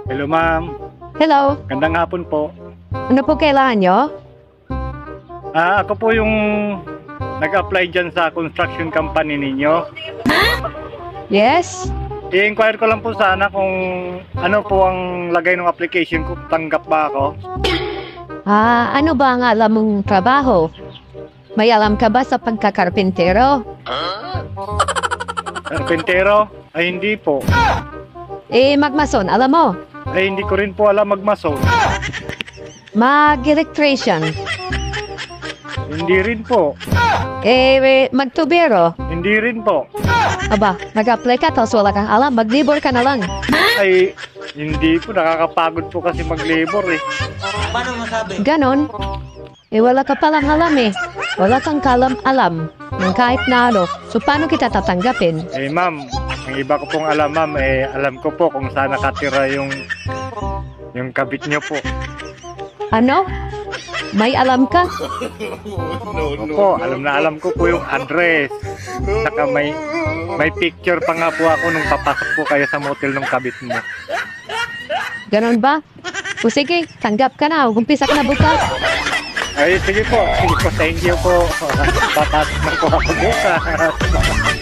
Hello, ma'am. Hello, Gandang hapon po. ano po kailangan nyo? Ako po yung nag-apply dyan sa construction company ninyo. Yes? I-inquire ko lang po sana kung ano po ang lagay ng application ko. Tanggap ba ako? Ano ba ang alam mong trabaho? May alam ka ba sa pagkakarpintero? Karpentero? Ay, hindi po. Magmason, alam mo? Ay, hindi ko rin po alam magmason. Mag-electrician. Hindi rin po. Magtubero. Hindi rin po. Aba, nag-apply ka tapos wala kang alam, mag-libor ka na lang. Ay, hindi po. Nakakapagod po kasi mag-labor eh. Paano masabi? Ganon. Wala ka palang alam eh. Wala kang kalam-alam ng kahit na ano. So, paano kita tatanggapin? Eh, ma'am, ang iba ko pong alam, ma'am, alam ko po kung saan nakatira yung kabit niyo po. Ano? May alam ka? Opo, alam ko po yung address. Saka may picture pa nga po ako nung papasok po kayo sa motel ng kabit mo. Ganon ba? O sige, tanggap ka na. Umpisa ka na bukas. Ay, sige po. Thank you po. Papasok na po ako bukas.